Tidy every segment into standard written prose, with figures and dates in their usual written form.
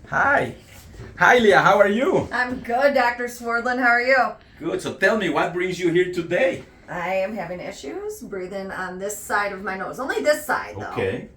Hi. Hi, Leah. How are you? I'm good, Dr. Swerdlin. How are you? Good. So tell me, what brings you here today? I am having issues breathing on this side of my nose. Only this side, though. Okay.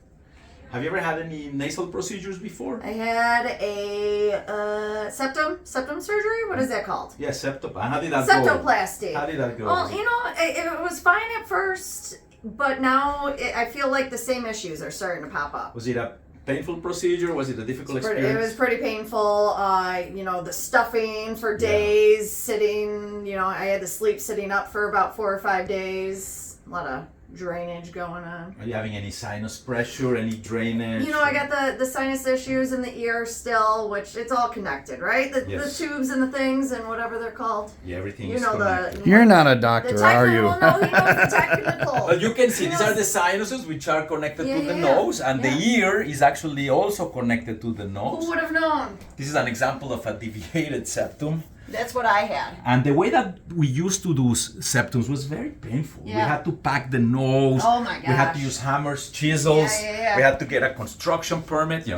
Have you ever had any nasal procedures before? I had a septum surgery. What is that called? Yeah, septum. How did that go? Septoplasty. How did that go? Well, it was fine at first, but now I feel like the same issues are starting to pop up. Was it a painful procedure? Was it a difficult experience? It was pretty painful. The stuffing for days, sitting. I had to sleep sitting up for about 4 or 5 days. A lot of drainage going on. Are you having any sinus pressure, any drainage? I got the sinus issues in the ear still, which it's all connected, right? The tubes and the things and whatever they're called. Yeah, everything is connected. You're not a doctor, are you? No, he knows the technical. Well, you can see these are the sinuses which are connected to the nose, and the ear is actually also connected to the nose. Who would have known? This is an example of a deviated septum. That's what I had. And the way that we used to do septums was very painful. Yeah. We had to pack the nose. Oh my gosh. We had to use hammers, chisels. Yeah. We had to get a construction permit, It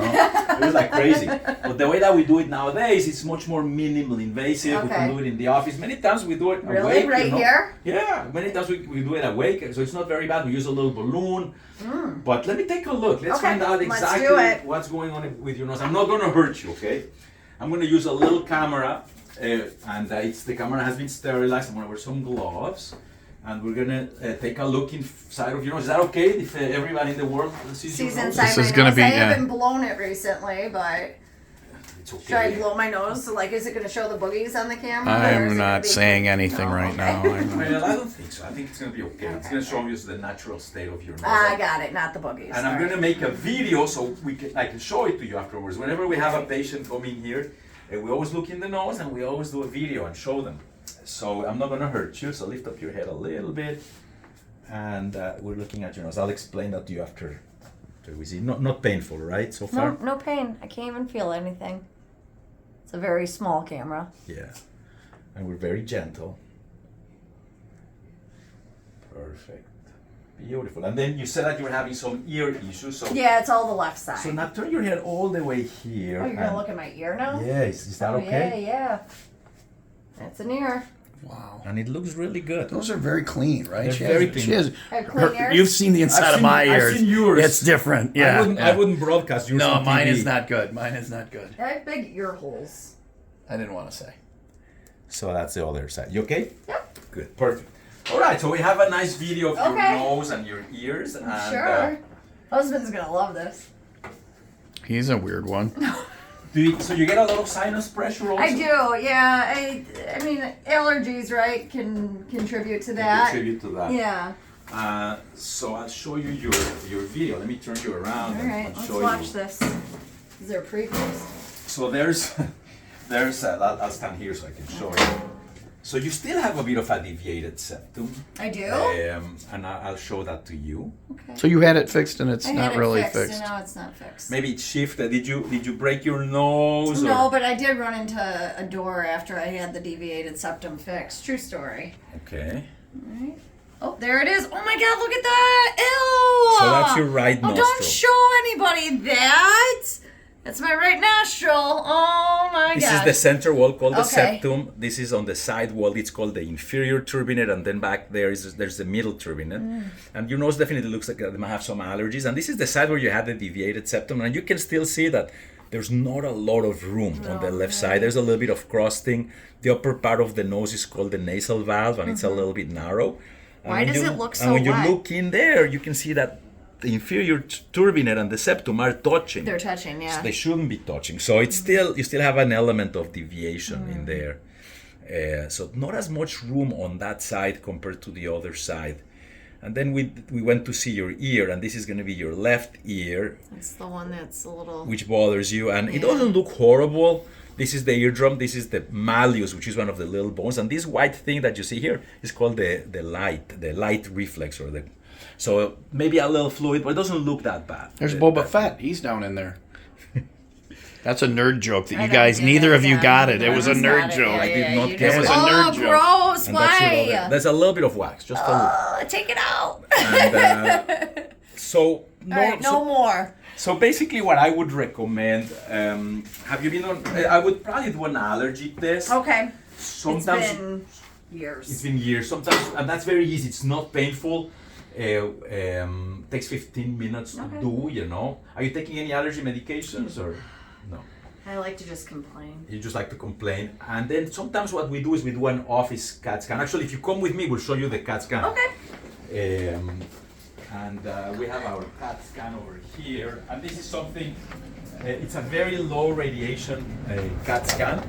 was like crazy. But the way that we do it nowadays, it's much more minimally invasive. We can do it in the office. Many times we do it awake. Right here? Yeah, many times we do it awake. So it's not very bad. We use a little balloon. But let me take a look. Let's find out exactly what's going on with your nose. I'm not going to hurt you, okay? I'm going to use a little camera. The camera has been sterilized. I'm gonna wear some gloves, and we're gonna take a look inside of your nose. Is that okay if everybody in the world sees your nose? Inside my nose. I haven't blown it recently, but it's okay. Should I blow my nose? So, is it gonna show the boogies on the camera? I'm not saying anything right now. Well, I don't think so. I think it's gonna be okay. It's gonna show you the natural state of your nose. I got it, not the boogies. And I'm gonna make a video so I can show it to you afterwards. Whenever we have a patient come in here. We always look in the nose and we always do a video and show them. So I'm not going to hurt you, so lift up your head a little bit. And we're looking at your nose. I'll explain that to you after we see. Not painful, right, so far? No pain. I can't even feel anything. It's a very small camera. Yeah. And we're very gentle. Perfect. Beautiful. And then you said that you were having some ear issues. So yeah, it's all the left side. So now turn your head all the way here. Oh, you're going to look at my ear now? Yeah, is that okay? Yeah. That's an ear. Wow. And it looks really good. Those are very clean, right? They're very clean. She has clean ears? You've seen the inside of my ears. I've seen yours. It's different. Yeah. I wouldn't broadcast yours. No, on mine TV. is not good. Mine is not good. I have big ear holes. I didn't want to say. So that's the other side. You okay? Yep. Good. Perfect. All right. So we have a nice video of your nose and your ears. And, sure. Husband's going to love this. He's a weird one. So you get a lot of sinus pressure also? I do, yeah. I mean, allergies, right, can contribute to that. Contribute to that. Yeah. So I'll show you your video. Let me turn you around. All right, let's watch this. Is there previews? So I'll stand here so I can show you. So you still have a bit of a deviated septum. I do? And I'll show that to you. Okay. So you had it fixed and it's I not had it really fixed. fixed. And now it's not fixed. Maybe it shifted. Did you break your nose? No, but I did run into a door after I had the deviated septum fixed. True story. Okay. All right. Oh, there it is. Oh my God, look at that. Ew. So that's your right nostril. Don't show anybody that. That's my right nostril. Oh my God. This is the center wall called the septum. This is on the side wall. It's called the inferior turbinate, and then back there's the middle turbinate. And your nose definitely looks like they might have some allergies. And this is the side where you had the deviated septum, and you can still see that there's not a lot of room on the left side. There's a little bit of crusting. The upper part of the nose is called the nasal valve, and it's a little bit narrow. Why does it look so And when wet? you look in there, you can see that the inferior turbinate and the septum are touching. They're touching, yeah. So they shouldn't be touching. So it's you still have an element of deviation in there. So not as much room on that side compared to the other side. And then we went to see your ear, and this is going to be your left ear. It's the one that's a little... Which bothers you. And it doesn't look horrible. This is the eardrum. This is the malleus, which is one of the little bones. And this white thing that you see here is called the light reflex, or the... So maybe a little fluid, but it doesn't look that bad. There's Boba Fett. He's down in there. That's a nerd joke that I you don't guys, get neither it, of you yeah. got it. It was a I nerd got it. joke. Yeah, I did yeah, not you get did. it. It was a nerd Oh, joke. gross. And that's your Why? other- There's a little bit of wax, just a little. Take it out. And, so All right, no more. So basically, what I would recommend, have you been on? I would probably do an allergy test. Okay. Sometimes It's been years. it's been years. Sometimes, and that's very easy. It's not painful. Takes 15 minutes to do. You know. Are you taking any allergy medications or no? I like to just complain. You just like to complain, and then sometimes what we do is we do an office CAT scan. Actually, if you come with me, we'll show you the CAT scan. Okay. And we have our CAT scan over here, and this is something. It's a very low radiation CAT scan,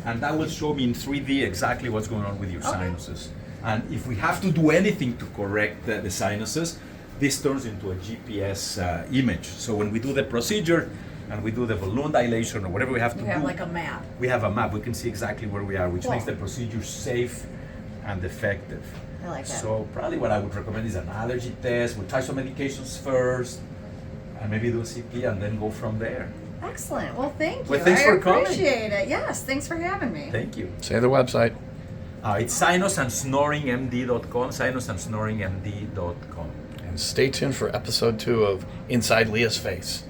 and that will show me in 3D exactly what's going on with your sinuses. And if we have to do anything to correct the sinuses, this turns into a GPS image. So when we do the procedure and we do the balloon dilation or whatever we have to do, You have like a map. we have a map. We can see exactly where we are, which makes the procedure safe and effective. I like that. So probably what I would recommend is an allergy test. We'll try some medications first, and maybe do a CP, and then go from there. Excellent. Well, thank you. Well, thanks for coming. appreciate it. Yes, thanks for having me. Thank you. Say the website. It's sinusandsnoringmd.com, sinusandsnoringmd.com. And stay tuned for episode 2 of Inside Leah's Face.